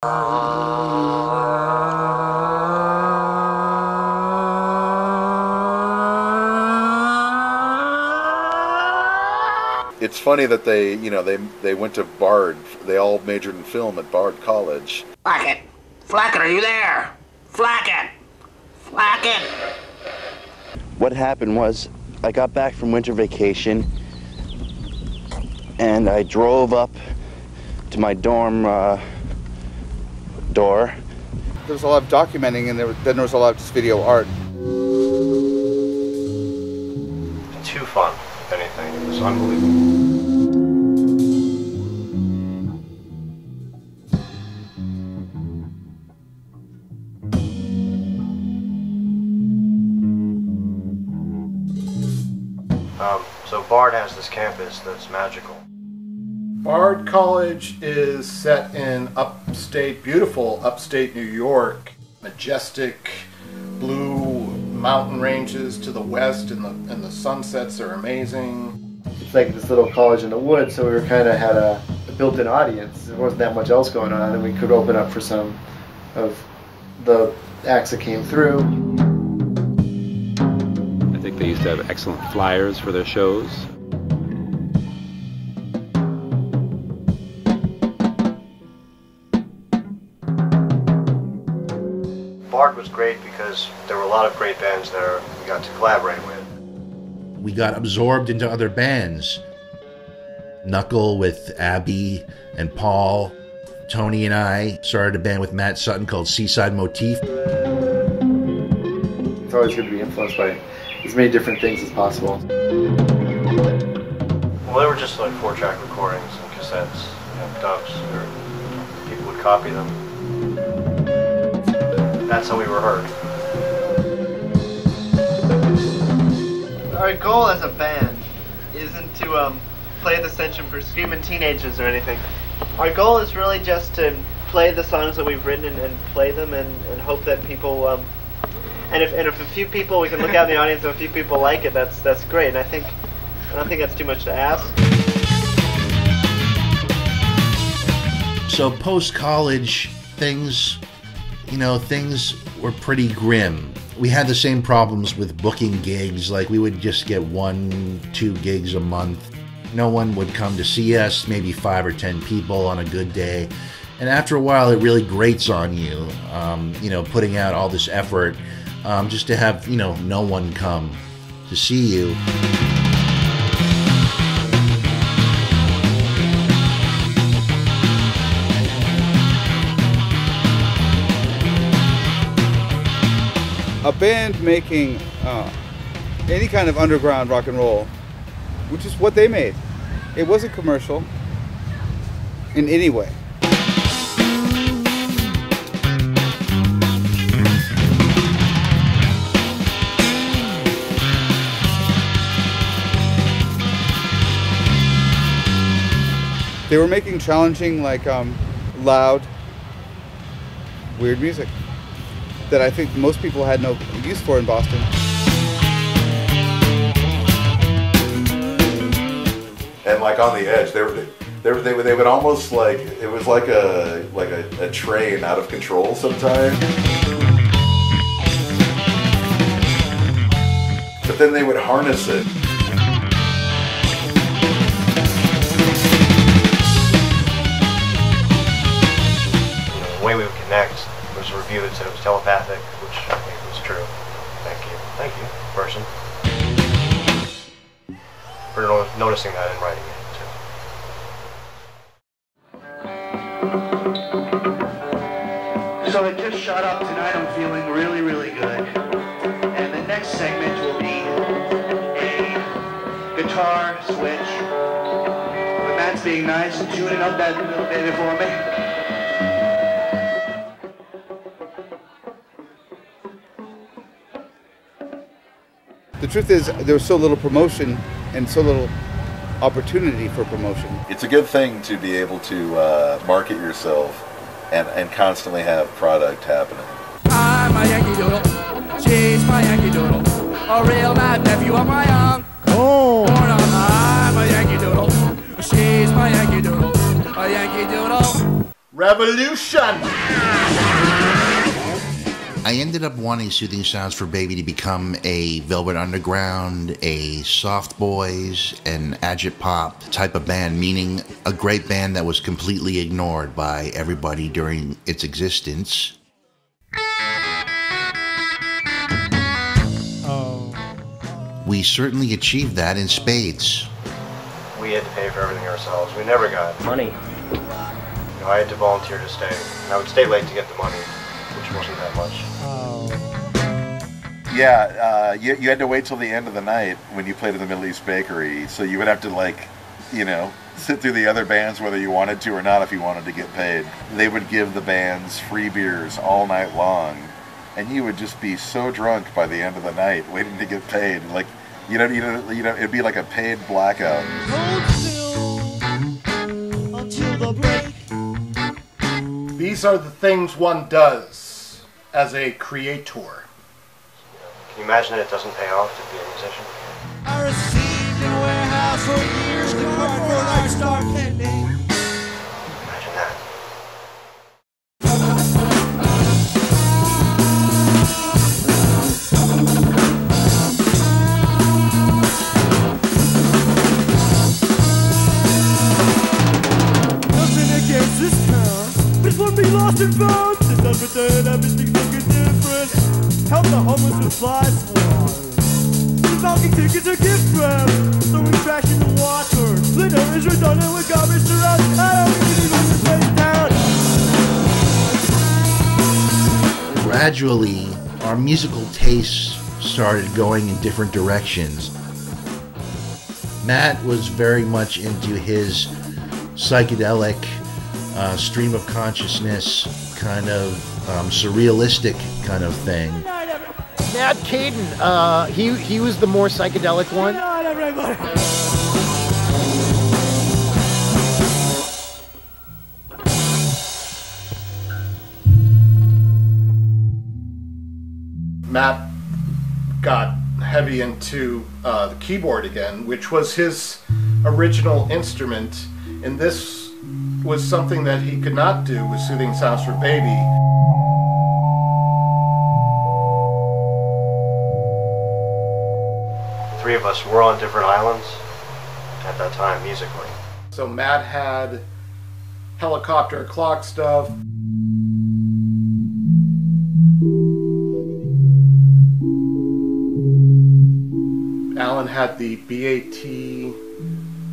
It's funny that they, they went to Bard. They all majored in film at Bard College. Flackett! Flackett, are you there? Flackett! Flackett! What happened was, I got back from winter vacation, and I drove up to my dorm door. There was a lot of documenting, and then there was a lot of just video art. Too fun, if anything. It was unbelievable. So Bard has this campus that's magical. Bard College is set in beautiful upstate New York. Majestic blue mountain ranges to the west, and the sunsets are amazing. It's like this little college in the woods, so we kind of had a built-in audience. There wasn't that much else going on, and we could open up for some of the acts that came through. I think they used to have excellent flyers for their shows. Bard was great because there were a lot of great bands there we got to collaborate with. We got absorbed into other bands. Knuckle with Abby and Paul. Tony and I started a band with Matt Sutton called Seaside Motif. It's always good to be influenced by as many different things as possible. Well, they were just like 4-track recordings and cassettes, dubs, or people would copy them. That's how we were heard. Our goal as a band isn't to play the section for screaming teenagers or anything. Our goal is really just to play the songs that we've written and play them and hope that people and if a few people, we can look out in the audience and a few people like it, that's great. And I don't think that's too much to ask. So post-college, things were pretty grim. We had the same problems with booking gigs. Like, we would just get 1-2 gigs a month. No one would come to see us, maybe 5 or 10 people on a good day. And after a while, it really grates on you, putting out all this effort just to have, no one come to see you. A band making any kind of underground rock and roll, which is what they made. It wasn't commercial in any way. They were making challenging, loud, weird music that I think most people had no use for in Boston. And on the edge, they would almost it was like a train out of control sometimes. But then they would harness it. The way we would connect was reviewed and said it was telepathic, which I think was true. Thank you, person, for noticing that and writing it too. So I just shot up tonight. I'm feeling really, really good. And the next segment will be a guitar switch. But Matt's being nice and tuning up that little baby for me. The truth is, there was so little promotion and so little opportunity for promotion. It's a good thing to be able to market yourself and constantly have product happening. I'm a Yankee Doodle, she's my Yankee Doodle, a real mad nephew of my uncle. I'm a Yankee Doodle, she's my Yankee Doodle, a Yankee Doodle. Revolution! I ended up wanting Soothing Sounds for Baby to become a Velvet Underground, a Soft Boys, an Agit Pop type of band, meaning a great band that was completely ignored by everybody during its existence. We certainly achieved that in spades. We had to pay for everything ourselves. We never got money. You know, I had to volunteer to stay. And I would stay late to get the money, which wasn't that much. Yeah, you had to wait till the end of the night when you played at the Middle East Bakery, so you would have to, like, you know, sit through the other bands whether you wanted to or not if you wanted to get paid. They would give the bands free beers all night long, and you would just be so drunk by the end of the night waiting to get paid. Like, you know, it'd be like a paid blackout. These are the things one does as a creator. Can you imagine that it doesn't pay off to be a musician? I received in a warehouse for years, cardboard art star pending. Imagine that. Nothing against this town, but won't be lost and found. Since I'm pretending everything's looking different. Help the homeless with fly swatters. Balcony tickets are gift wrapped. Throwing trash in the water. Litter is redundant with garbage throughout. I don't even this place down. Gradually, our musical tastes started going in different directions. Matt was very much into his psychedelic stream of consciousness, kind of surrealistic kind of thing. Matt Caden, he was the more psychedelic one. Not everybody. Matt got heavy into the keyboard again, which was his original instrument, and this was something that he could not do with Soothing Sounds for Baby. Three of us were on different islands at that time musically. So Matt had helicopter clock stuff. Alan had the BAT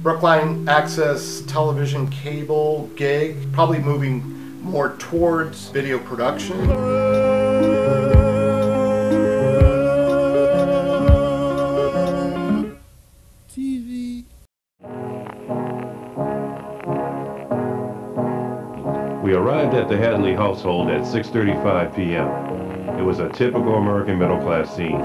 Brookline Access television cable gig, probably moving more towards video production. We arrived at the Hadley household at 6:35 p.m. It was a typical American middle-class scene.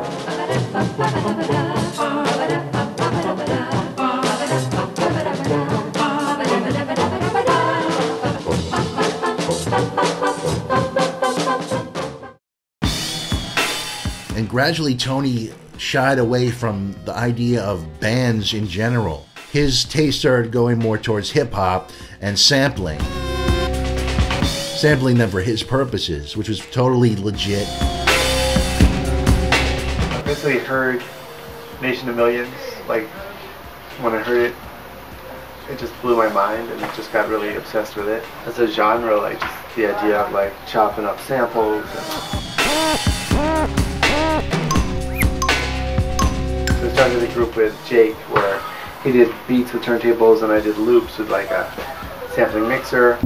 And gradually Tony shied away from the idea of bands in general. His taste started going more towards hip-hop and sampling them for his purposes, which was totally legit. I basically heard Nation of Millions, like, when I heard it, it just blew my mind and I just got really obsessed with it. As a genre, like, just the idea of, like, chopping up samples. So I started a group with Jake where he did beats with turntables and I did loops with, like, a sampling mixer.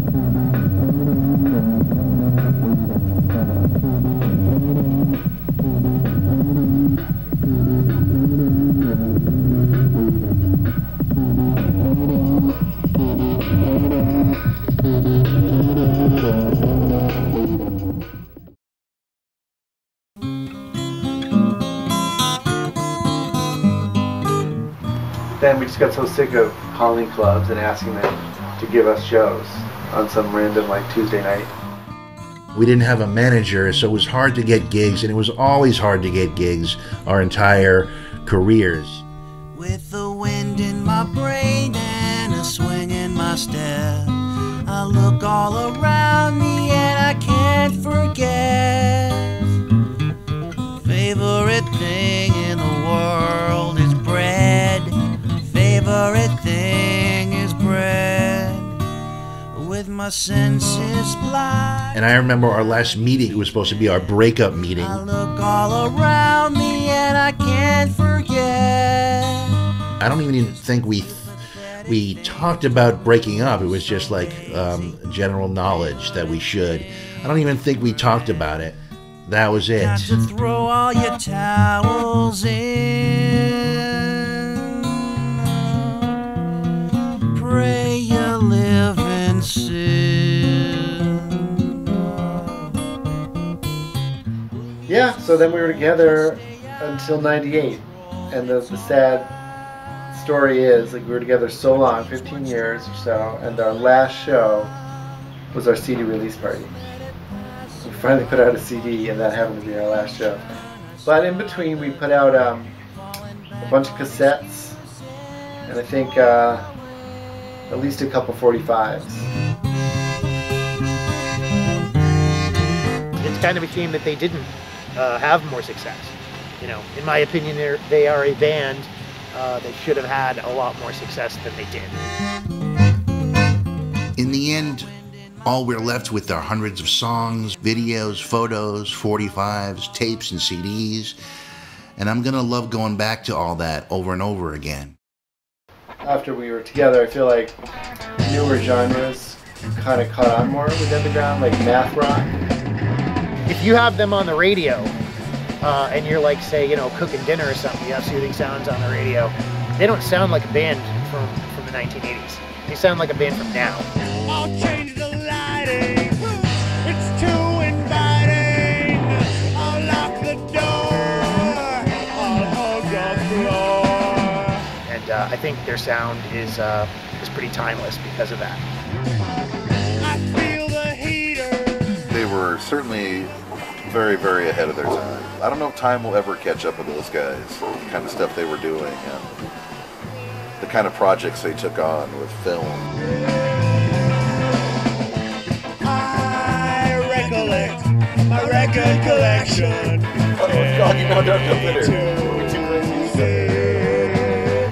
Then we just got so sick of calling clubs and asking them to give us shows on some random, like, Tuesday night. We didn't have a manager, so it was hard to get gigs, and it was always hard to get gigs our entire careers. With the wind in my brain and a swing in my step, I look all around. can't forget. Favorite thing in the world is bread. Favorite thing is bread. With my senses blind, And I remember our last meeting, it was supposed to be our breakup meeting. I look all around me and I can't forget. I don't even think we talked about breaking up. It was just like general knowledge that we should. I don't even think we talked about it. That was it. Time to throw all your towels in. Pray you live in sin. Yeah, so then we were together until 98. And the sad story is, like, we were together so long, 15 years or so, and our last show was our CD release party. We finally put out a CD, and that happened to be our last show. But in between, we put out a bunch of cassettes, and I think at least a couple 45s. It's kind of a shame that they didn't have more success. You know, in my opinion, they are a band that should have had a lot more success than they did. In the end, all we're left with are hundreds of songs, videos, photos, 45s, tapes, and CDs. And I'm gonna love going back to all that over and over again. After we were together, I feel like newer genres kind of caught on more with underground, like math rock. If you have them on the radio, and you're like, say, you know, cooking dinner or something, you have Soothing Sounds on the radio, they don't sound like a band from the 1980s. They sound like a band from now. I'll change the lighting. It's too inviting. I'll lock the door. I'll hug the floor. And I think their sound is pretty timeless because of that. I feel the heater. They were certainly very, very ahead of their time. I don't know if time will ever catch up with those guys, the kind of stuff they were doing, and the kind of projects they took on with film. I recollect my record collection.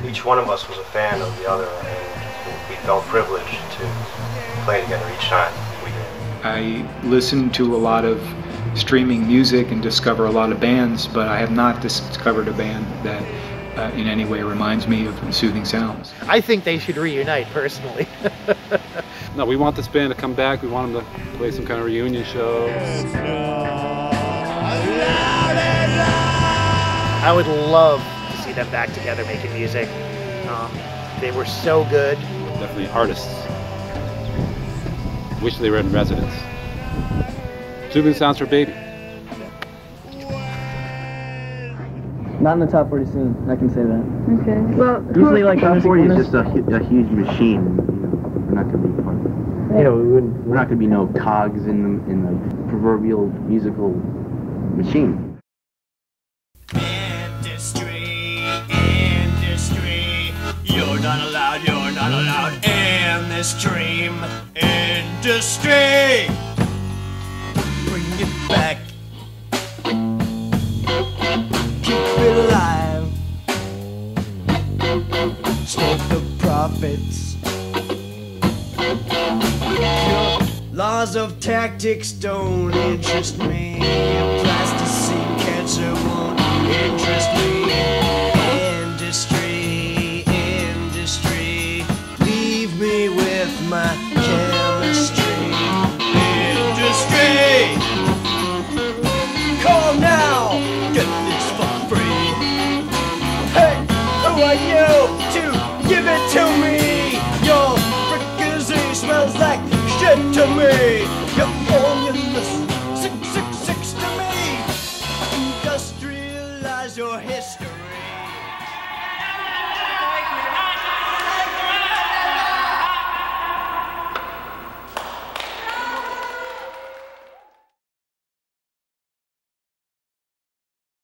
Each one of us was a fan of the other, and we felt privileged to play together each time we did. I listened to a lot of streaming music and discover a lot of bands, but I have not discovered a band that in any way reminds me of Soothing Sounds. I think they should reunite, personally. No, we want this band to come back. We want them to play some kind of reunion show. I would love to see them back together making music. They were so good. Definitely artists. Wish they were in residence. Soothing Sounds for Baby. Not in the top 40 scene, I can say that. Okay. Well, usually like top 40 is just a huge machine. We're not gonna be part of it. Yeah, we're not gonna be no cogs in the proverbial musical machine. Industry, you're not allowed in this dream. Industry, bring it back. Keep it alive. Stop the profits. Your laws of tactics don't interest me. Plasticine cancer won't interest me. Industry, leave me with my chemistry. Industry, call now, get this for free. Hey, who are you to give it to me? Your fricassee smells like shit to me.